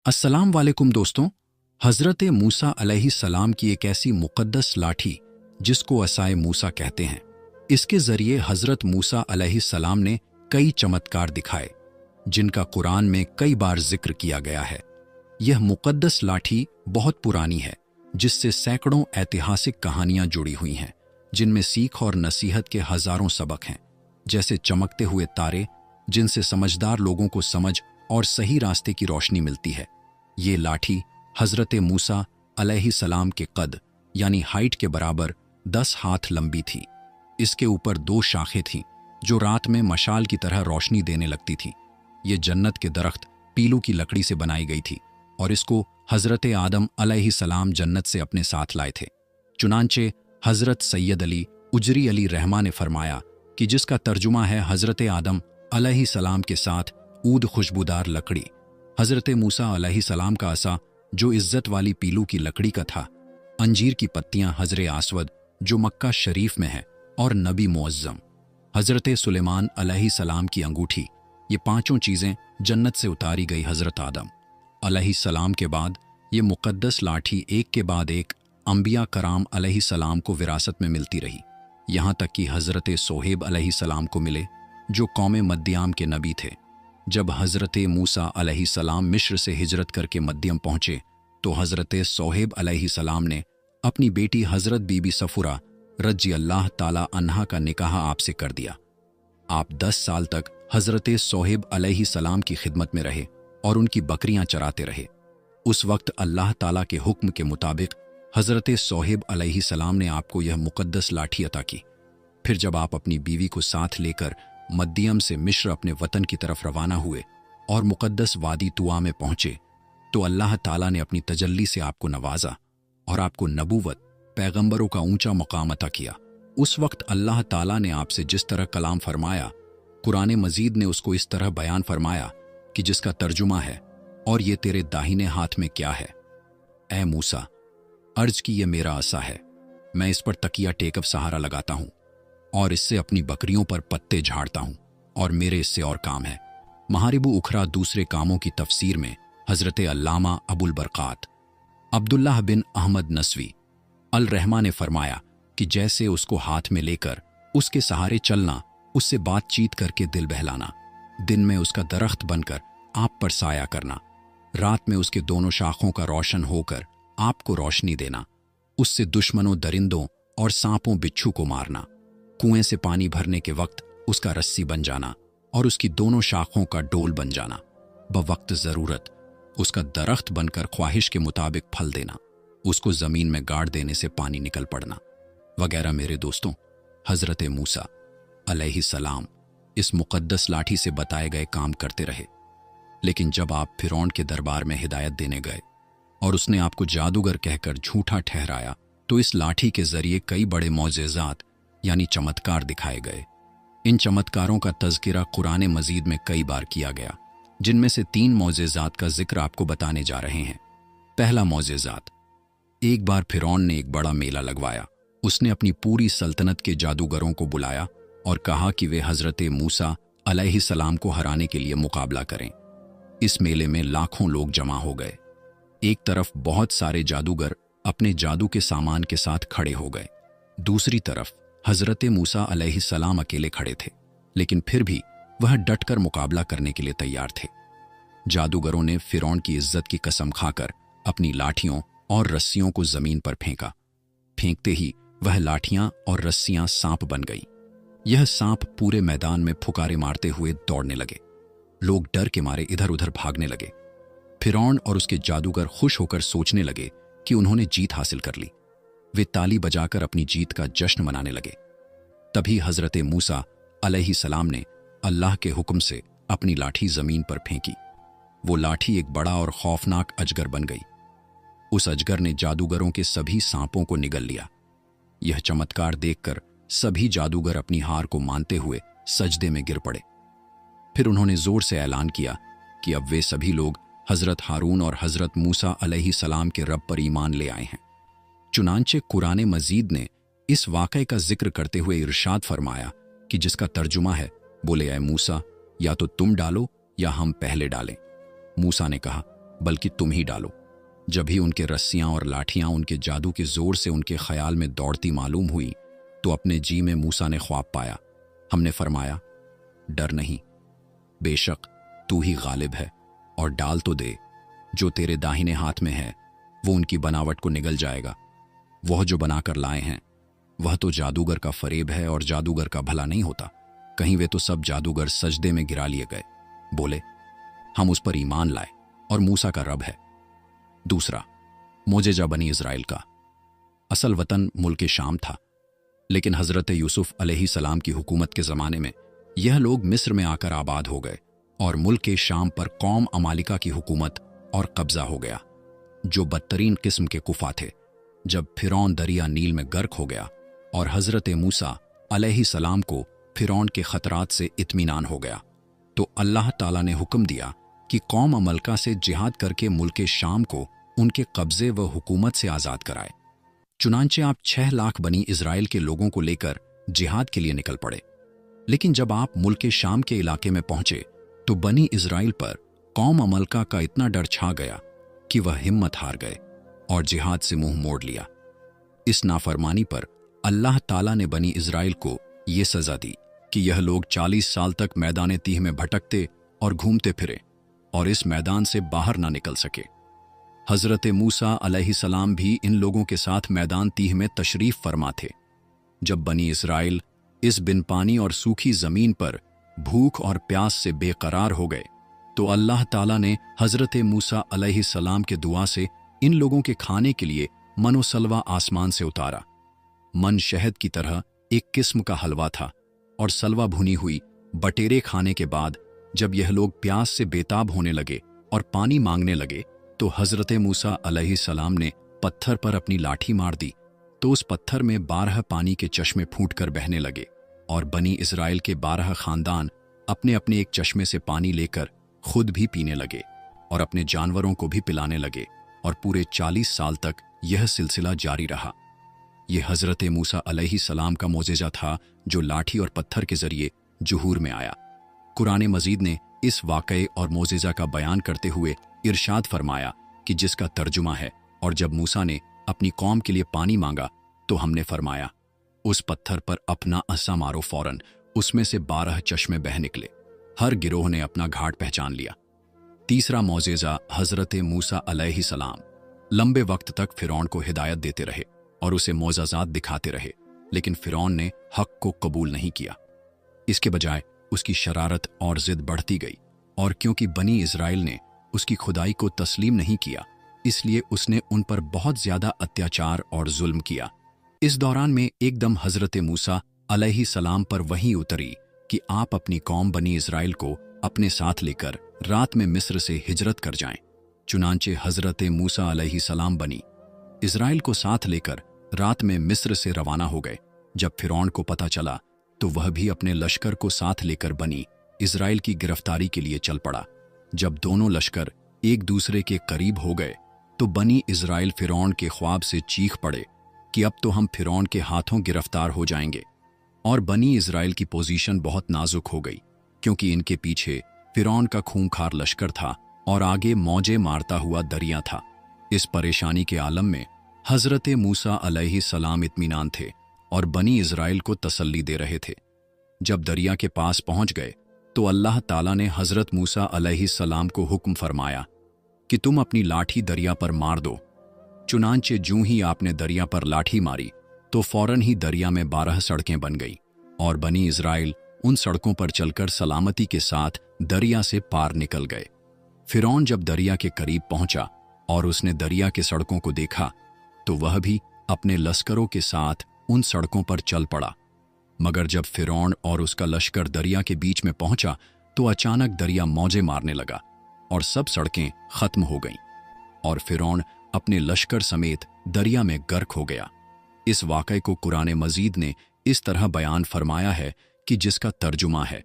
अस्सलाम वालेकुम दोस्तों। हज़रत मूसा अलैहिस्सलाम की एक ऐसी मुक़द्दस लाठी जिसको असाए मूसा कहते हैं, इसके ज़रिए हज़रत मूसा अलैहिस्सलाम ने कई चमत्कार दिखाए जिनका कुरान में कई बार जिक्र किया गया है। यह मुक़द्दस लाठी बहुत पुरानी है जिससे सैकड़ों ऐतिहासिक कहानियाँ जुड़ी हुई हैं जिनमें सीख और नसीहत के हज़ारों सबक हैं, जैसे चमकते हुए तारे जिनसे समझदार लोगों को समझ और सही रास्ते की रोशनी मिलती है। ये लाठी हज़रत मूसा अलैहिस्सलाम के कद यानी हाइट के बराबर 10 हाथ लंबी थी। इसके ऊपर 2 शाखें थीं जो रात में मशाल की तरह रोशनी देने लगती थीं। ये जन्नत के दरख्त पीलू की लकड़ी से बनाई गई थी और इसको हज़रत आदम अलैहिस्सलाम जन्नत से अपने साथ लाए थे। चुनांचे हज़रत सैयद अली उजरी अली रहमा ने फरमाया कि जिसका तर्जुमा है हज़रत आदम अलैहिस्सलाम के साथ ऊद खुशबूदार लकड़ी, हज़रत मूसा अलैहिस्सलाम का असा जो इज्जत वाली पीलू की लकड़ी का था, अंजीर की पत्तियां हज़रत आसवद जो मक्का शरीफ में है और नबी मुअज्जम हज़रत सुलेमान अलैहिस्सलाम की अंगूठी, ये पांचों चीज़ें जन्नत से उतारी गई हज़रत आदम अलैहिस्सलाम के बाद ये मुक़द्दस लाठी एक के बाद एक अंबिया कराम अलैहिस्सलाम को विरासत में मिलती रही, यहाँ तक कि हज़रत सोहेब अलैहिस्सलाम को मिले जो कौम मद्याम के नबी थे। जब हज़रत मूसा अलैहिस्सलाम मिस्र से हिजरत करके मद्यम पहुँचे तो हज़रत सोहेब अलैहिस्सलाम ने अपनी बेटी हज़रत बीबी सफुरा रज़ी अल्लाह ताला अन्हा का निकाह आपसे कर दिया। आप 10 साल तक हज़रत सोहेब अलैहिस्सलाम की खिदमत में रहे और उनकी बकरियां चराते रहे। उस वक्त अल्लाह ताला के हुक्म के मुताबिक हज़रत सोहेब अलैहिस्सलाम ने आपको यह मुक़द्दस लाठी अता की। फिर जब आप अपनी बीवी को साथ लेकर मद्यम से मिस्र अपने वतन की तरफ रवाना हुए और मुक़द्दस वादी तुआ में पहुंचे तो अल्लाह ताला ने अपनी तजल्ली से आपको नवाजा और आपको नबूवत पैगंबरों का ऊंचा मकाम अता किया। उस वक्त अल्लाह ताला ने आपसे जिस तरह कलाम फरमाया, कुरान मजीद ने उसको इस तरह बयान फरमाया कि जिसका तर्जुमा है, और ये तेरे दाहिने हाथ में क्या है ए मूसा? अर्ज की ये मेरा असा है, मैं इस पर तकिया टेकब सहारा लगाता हूँ और इससे अपनी बकरियों पर पत्ते झाड़ता हूँ और मेरे इससे और काम है। महारिबु उखरा दूसरे कामों की तफसीर में हज़रत अल्लामा अबुल बरक़ात अब्दुल्लाह बिन अहमद नस्वी अल रहमा ने फरमाया कि जैसे उसको हाथ में लेकर उसके सहारे चलना, उससे बातचीत करके दिल बहलाना, दिन में उसका दरख्त बनकर आप पर साया करना, रात में उसके दोनों शाखों का रोशन होकर आपको रोशनी देना, उससे दुश्मनों दरिंदों और सांपों बिच्छू को मारना, कुएं से पानी भरने के वक्त उसका रस्सी बन जाना और उसकी दोनों शाखों का डोल बन जाना, बवक्त ज़रूरत उसका दरख्त बनकर ख्वाहिश के मुताबिक फल देना, उसको ज़मीन में गाड़ देने से पानी निकल पड़ना वगैरह। मेरे दोस्तों, हज़रत मूसा अलैहिस्सलाम इस मुक़द्दस लाठी से बताए गए काम करते रहे, लेकिन जब आप फिरौन के दरबार में हिदायत देने गए और उसने आपको जादूगर कहकर झूठा ठहराया तो इस लाठी के ज़रिए कई बड़े मौज़ेज़ात यानी चमत्कार दिखाए गए। इन चमत्कारों का तज़किरा कुरान मजीद में कई बार किया गया, जिनमें से 3 मौज़ेज़ात का जिक्र आपको बताने जा रहे हैं। पहला मौज़ेज़ात, एक बार फिरौन ने एक बड़ा मेला लगवाया। उसने अपनी पूरी सल्तनत के जादूगरों को बुलाया और कहा कि वे हज़रत मूसा अलैहिस्सलाम को हराने के लिए मुकाबला करें। इस मेले में लाखों लोग जमा हो गए। एक तरफ बहुत सारे जादूगर अपने जादू के सामान के साथ खड़े हो गए, दूसरी तरफ हज़रत मूसा अलैहिस्सलाम अकेले खड़े थे, लेकिन फिर भी वह डटकर मुकाबला करने के लिए तैयार थे। जादूगरों ने फिरौन की इज्जत की कसम खाकर अपनी लाठियों और रस्सियों को जमीन पर फेंका। फेंकते ही वह लाठियां और रस्सियां सांप बन गईं। यह सांप पूरे मैदान में फुकारे मारते हुए दौड़ने लगे। लोग डर के मारे इधर उधर भागने लगे। फिरौन और उसके जादूगर खुश होकर सोचने लगे कि उन्होंने जीत हासिल कर ली। वे ताली बजाकर अपनी जीत का जश्न मनाने लगे। तभी हज़रत मूसा अलैहिस्सलाम ने अल्लाह के हुक्म से अपनी लाठी जमीन पर फेंकी। वो लाठी एक बड़ा और खौफनाक अजगर बन गई। उस अजगर ने जादूगरों के सभी सांपों को निगल लिया। यह चमत्कार देखकर सभी जादूगर अपनी हार को मानते हुए सजदे में गिर पड़े। फिर उन्होंने जोर से ऐलान किया कि अब वे सभी लोग हज़रत हारून और हज़रत मूसा अलैहिस्सलाम के रब पर ईमान ले आए हैं। चुनांचे कुरान मजीद ने इस वाक़े का जिक्र करते हुए इरशाद फरमाया कि जिसका तर्जुमा है, बोले ऐ मूसा, या तो तुम डालो या हम पहले डालें। मूसा ने कहा, बल्कि तुम ही डालो। जब ही उनके रस्सियां और लाठियां उनके जादू के जोर से उनके ख्याल में दौड़ती मालूम हुई तो अपने जी में मूसा ने ख्वाब पाया। हमने फरमाया, डर नहीं, बेशक तू ही गालिब है, और डाल तो दे। जो तेरे दाहिने हाथ में है वो उनकी बनावट को निगल जाएगा। वह जो बनाकर लाए हैं वह तो जादूगर का फरेब है, और जादूगर का भला नहीं होता। कहीं वे तो सब जादूगर सजदे में गिरा लिए गए। बोले, हम उस पर ईमान लाए और मूसा का रब है। दूसरा मोजेजा बनी इज़राइल का। असल वतन मुल्क शाम था, लेकिन हज़रत यूसुफ अलैहिस्सलाम की हुकूमत के ज़माने में यह लोग मिस्र में आकर आबाद हो गए और मुल्क शाम पर कौम अमालिका की हुकूमत और कब्जा हो गया, जो बदतरीन किस्म के कुफा थे। जब फिरौन दरिया नील में गर्क हो गया और हज़रत मूसा अलैहिस्सलाम को फिरौन के खतरात से इत्मीनान हो गया, तो अल्लाह ताला ने हुक्म दिया कि कौम अमलका से जिहाद करके मुल्क शाम को उनके कब्जे व हुकूमत से आज़ाद कराए। चुनांचे आप 6 लाख बनी इज़राइल के लोगों को लेकर जिहाद के लिए निकल पड़े। लेकिन जब आप मुल्क शाम के इलाके में पहुंचे तो बनी इज़राइल पर कौम अमलका का इतना डर छा गया कि वह हिम्मत हार गए और जिहाद से मुंह मोड़ लिया। इस नाफरमानी पर अल्लाह ताला ने बनी इज़राइल को ये सज़ा दी कि यह लोग 40 साल तक मैदान तीह में भटकते और घूमते फिरे और इस मैदान से बाहर ना निकल सके। हज़रत मूसा अलैहिस्सलाम भी इन लोगों के साथ मैदान तीह में तशरीफ़ फरमा थे। जब बनी इज़राइल इस बिन पानी और सूखी ज़मीन पर भूख और प्यास से बेकरार हो गए तो अल्लाह ताला ने हज़रत मूसा अलैहिस्सलाम के दुआ से इन लोगों के खाने के लिए मनो सलवा आसमान से उतारा। मन शहद की तरह एक किस्म का हलवा था और सलवा भुनी हुई बटेरे खाने के बाद जब यह लोग प्यास से बेताब होने लगे और पानी मांगने लगे तो हज़रत मूसा अलैहिस्सलाम ने पत्थर पर अपनी लाठी मार दी, तो उस पत्थर में 12 पानी के चश्मे फूटकर बहने लगे और बनी इज़राइल के 12 खानदान अपने अपने एक चश्मे से पानी लेकर खुद भी पीने लगे और अपने जानवरों को भी पिलाने लगे, और पूरे 40 साल तक यह सिलसिला जारी रहा। यह हज़रत मूसा अलैहिस्सलाम का मोजेज़ा था जो लाठी और पत्थर के जरिए जुहूर में आया। कुरान मजीद ने इस वाक़ये और मोजेज़ा का बयान करते हुए इरशाद फरमाया कि जिसका तर्जुमा है, और जब मूसा ने अपनी कौम के लिए पानी मांगा तो हमने फरमाया, उस पत्थर पर अपना अस्सा मारो, फौरन उसमें से 12 चश्मे बह निकले। हर गिरोह ने अपना घाट पहचान लिया। तीसरा मोजेज़ा हज़रत मूसा अलैहिस्सलाम लंबे वक्त तक फिरौन को हिदायत देते रहे और उसे मोज़ाज़ात दिखाते रहे, लेकिन फिरौन ने हक को कबूल नहीं किया। इसके बजाय उसकी शरारत और जिद बढ़ती गई, और क्योंकि बनी इज़राइल ने उसकी खुदाई को तस्लीम नहीं किया, इसलिए उसने उन पर बहुत ज्यादा अत्याचार और जुल्म किया। इस दौरान में एकदम हज़रत मूसा अलैहिस्सलाम पर वही उतरी कि आप अपनी कौम बनी इज़राइल को अपने साथ लेकर रात में मिस्र से हिजरत कर जाएं। चुनांचे हज़रत मूसा अलैहिस्सलाम बनी इज़राइल को साथ लेकर रात में मिस्र से रवाना हो गए। जब फिरौन को पता चला तो वह भी अपने लश्कर को साथ लेकर बनी इज़राइल की गिरफ्तारी के लिए चल पड़ा। जब दोनों लश्कर एक दूसरे के करीब हो गए तो बनी इज़राइल फिरौन के ख्वाब से चीख पड़े कि अब तो हम फिरौन के हाथों गिरफ्तार हो जाएंगे। और बनी इज़राइल की पोजीशन बहुत नाजुक हो गई, क्योंकि इनके पीछे फिरौन का खूंखार लश्कर था और आगे मौजे मारता हुआ दरिया था। इस परेशानी के आलम में हज़रत मूसा अलैहिस्सलाम इत्मीनान थे और बनी इज़राइल को तसल्ली दे रहे थे। जब दरिया के पास पहुंच गए तो अल्लाह ताला ने हज़रत मूसा अलैहिस्सलाम को हुक्म फरमाया कि तुम अपनी लाठी दरिया पर मार दो। चुनांचे जूं ही आपने दरिया पर लाठी मारी तो फौरन ही दरिया में 12 सड़कें बन गई और बनी इज़राइल उन सड़कों पर चलकर सलामती के साथ दरिया से पार निकल गए। फिरौन जब दरिया के करीब पहुंचा और उसने दरिया के सड़कों को देखा तो वह भी अपने लश्करों के साथ उन सड़कों पर चल पड़ा। मगर जब फिरौन और उसका लश्कर दरिया के बीच में पहुंचा तो अचानक दरिया मौजे मारने लगा और सब सड़कें खत्म हो गईं और फिरौन अपने लश्कर समेत दरिया में गर्क हो गया। इस वाक़ये को कुरान मजीद ने इस तरह बयान फरमाया है कि जिसका तर्जुमा है,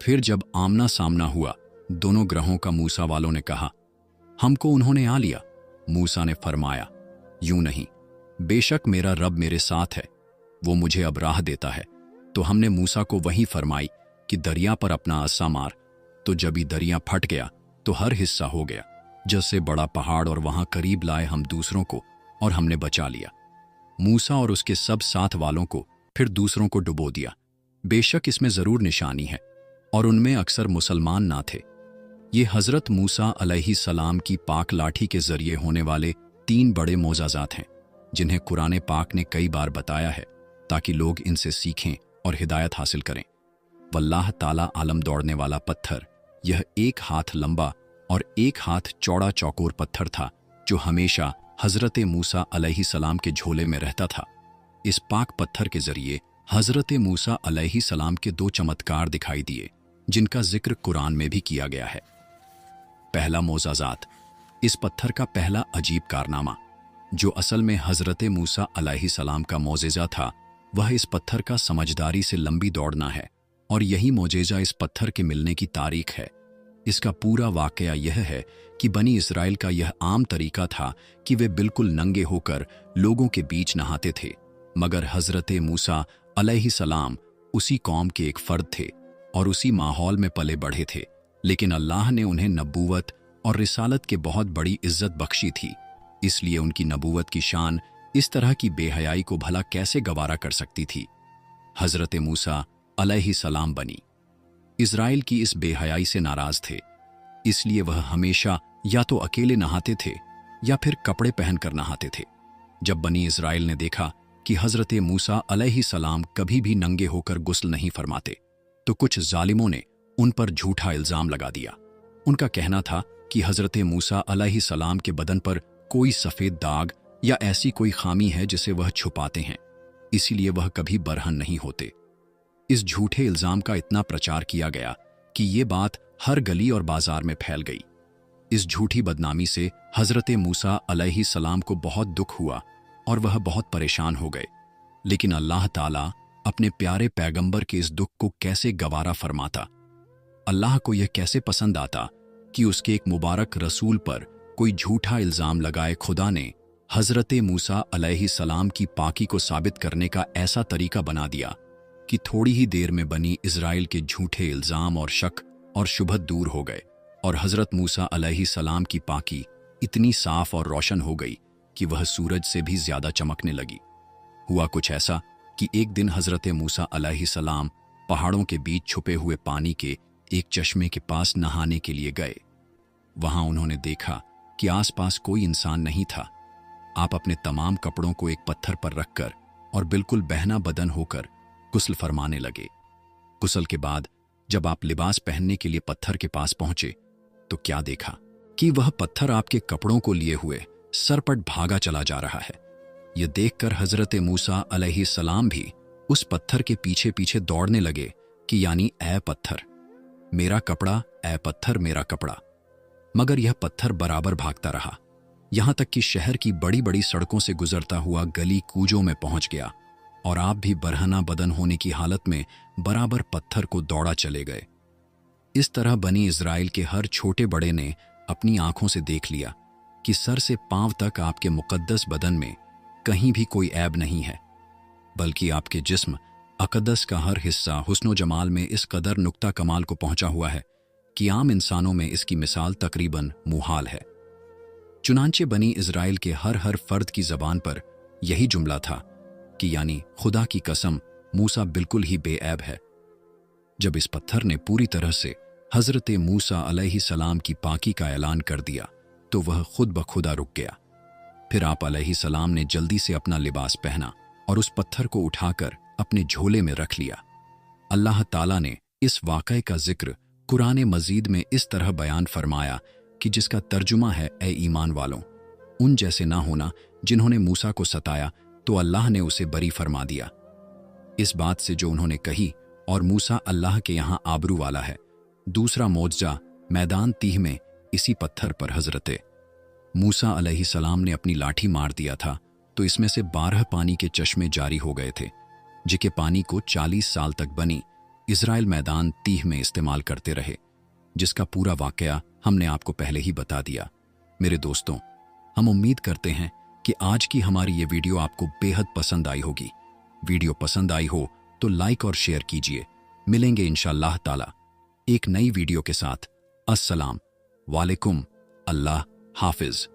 फिर जब आमना सामना हुआ दोनों ग्रहों का मूसा वालों ने कहा, हमको उन्होंने आ लिया। मूसा ने फरमाया, यूं नहीं, बेशक मेरा रब मेरे साथ है, वो मुझे अब राह देता है। तो हमने मूसा को वही फरमाई कि दरिया पर अपना अस्सा मार, तो जब ही दरिया फट गया तो हर हिस्सा हो गया जैसे बड़ा पहाड़, और वहां करीब लाए हम दूसरों को, और हमने बचा लिया। मूसा और उसके सब साथ वालों को फिर दूसरों को डुबो दिया। बेशक इसमें जरूर निशानी है, और उनमें अक्सर मुसलमान ना थे। ये हजरत मूसा अलैहिस्सलाम की पाक लाठी के जरिए होने वाले 3 बड़े मोजाजात हैं, जिन्हें कुरान पाक ने कई बार बताया है ताकि लोग इनसे सीखें और हिदायत हासिल करें। वल्लाह ताला आलम दौड़ने वाला पत्थर, यह 1 हाथ लंबा और 1 हाथ चौड़ा चौकोर पत्थर था, जो हमेशा हजरत मूसा अलैहिस्सलाम के झोले में रहता था। इस पाक पत्थर के जरिए हजरत मूसा अलैहिस्सलाम के 2 चमत्कार दिखाई दिए, जिनका जिक्र कुरान में भी किया गया है। पहला मोजाजात, इस पत्थर का पहला अजीब कारनामा, जो असल में हजरत मूसा अलैहिस्सलाम का मोजेजा था, वह इस पत्थर का समझदारी से लंबी दौड़ना है, और यही मोजेजा इस पत्थर के मिलने की तारीख है। इसका पूरा वाकया यह है कि बनी इस्राइल का यह आम तरीका था कि वे बिल्कुल नंगे होकर लोगों के बीच नहाते थे, मगर हजरत मूसा अलैहिस्सलाम उसी कौम के एक फर्द थे और उसी माहौल में पले बढ़े थे, लेकिन अल्लाह ने उन्हें नबूवत और रिसालत के बहुत बड़ी इज्जत बख्शी थी। इसलिए उनकी नबूवत की शान इस तरह की बेहयाई को भला कैसे गवारा कर सकती थी। हजरत मूसा अलैहिस्सलाम बनी इस्राइल की इस बेहयाई से नाराज थे, इसलिए वह हमेशा या तो अकेले नहाते थे या फिर कपड़े पहनकर नहाते थे। जब बनी इस्राइल ने देखा कि हजरत मूसा अलैहिस्सलाम कभी भी नंगे होकर गुस्ल नहीं फरमाते, तो कुछ जालिमों ने उन पर झूठा इल्जाम लगा दिया। उनका कहना था कि हजरत मूसा अलैहिस्सलाम के बदन पर कोई सफेद दाग या ऐसी कोई खामी है जिसे वह छुपाते हैं, इसीलिए वह कभी बरहन नहीं होते। इस झूठे इल्जाम का इतना प्रचार किया गया कि ये बात हर गली और बाजार में फैल गई। इस झूठी बदनामी से हजरत मूसा अलैहिस्सलाम को बहुत दुख हुआ और वह बहुत परेशान हो गए। लेकिन अल्लाह ताला अपने प्यारे पैगंबर के इस दुख को कैसे गवारा फरमाता। अल्लाह को यह कैसे पसंद आता कि उसके एक मुबारक रसूल पर कोई झूठा इल्जाम लगाए। खुदा ने हजरत मूसा अलैहिस्सलाम की पाकी को साबित करने का ऐसा तरीका बना दिया कि थोड़ी ही देर में बनी इस्राइल के झूठे इल्जाम और शक और शुबहत दूर हो गए, और हजरत मूसा अलैहिस्सलाम की पाकी इतनी साफ और रोशन हो गई कि वह सूरज से भी ज्यादा चमकने लगी। हुआ कुछ ऐसा कि एक दिन हजरत मूसा अलैहिस्सलाम पहाड़ों के बीच छुपे हुए पानी के एक चश्मे के पास नहाने के लिए गए। वहां उन्होंने देखा कि आसपास कोई इंसान नहीं था। आप अपने तमाम कपड़ों को एक पत्थर पर रखकर और बिल्कुल बहना बदन होकर गुस्ल फरमाने लगे। गुस्ल के बाद जब आप लिबास पहनने के लिए पत्थर के पास पहुंचे, तो क्या देखा कि वह पत्थर आपके कपड़ों को लिए हुए सरपट भागा चला जा रहा है। यह देखकर हजरत मूसा अलैहिस्सलाम भी उस पत्थर के पीछे पीछे दौड़ने लगे कि यानी ऐ पत्थर मेरा कपड़ा, ऐ पत्थर मेरा कपड़ा। मगर यह पत्थर बराबर भागता रहा, यहां तक कि शहर की बड़ी बड़ी सड़कों से गुजरता हुआ गली कूजों में पहुंच गया, और आप भी बरहना बदन होने की हालत में बराबर पत्थर को दौड़ा चले गए। इस तरह बनी इस्राइल के हर छोटे बड़े ने अपनी आंखों से देख लिया कि सर से पांव तक आपके मुकद्दस बदन में कहीं भी कोई ऐब नहीं है, बल्कि आपके जिस्म अकदस का हर हिस्सा हुस्नो जमाल में इस कदर नुक्ता कमाल को पहुंचा हुआ है कि आम इंसानों में इसकी मिसाल तकरीबन मुहाल है। चुनांचे बनी इस्राइल के हर फर्द की जबान पर यही जुमला था कि यानी खुदा की कसम मूसा बिल्कुल ही बेऐब है। जब इस पत्थर ने पूरी तरह से हजरत मूसा अलैहिस्सलाम की पाकी का ऐलान कर दिया, तो वह खुद ब खुदा रुक गया। फिर आप अलैहिस्सलाम ने जल्दी से अपना लिबास पहना और उस पत्थर को उठाकर अपने झोले में रख लिया। अल्लाह ताला ने इस वाक़ये का जिक्र कुरान मजीद में इस तरह बयान फरमाया कि जिसका तर्जुमा है, ए ईमान वालों, उन जैसे ना होना जिन्होंने मूसा को सताया तो अल्लाह ने उसे बरी फरमा दिया इस बात से जो उन्होंने कही, और मूसा अल्लाह के यहाँ आबरू वाला है। दूसरा मौजज़ा मैदान तीह में इसी पत्थर पर हजरत मूसा अलैहिस्सलाम ने अपनी लाठी मार दिया था, तो इसमें से 12 पानी के चश्मे जारी हो गए थे, जिनके पानी को 40 साल तक बनी इस्राइल मैदान तीह में इस्तेमाल करते रहे, जिसका पूरा वाकया हमने आपको पहले ही बता दिया। मेरे दोस्तों, हम उम्मीद करते हैं कि आज की हमारी ये वीडियो आपको बेहद पसंद आई होगी। वीडियो पसंद आई हो तो लाइक और शेयर कीजिए। मिलेंगे इंशाअल्लाह ताला एक नई वीडियो के साथ। अस्सलाम वालेकुम। अल्लाह हाफिज।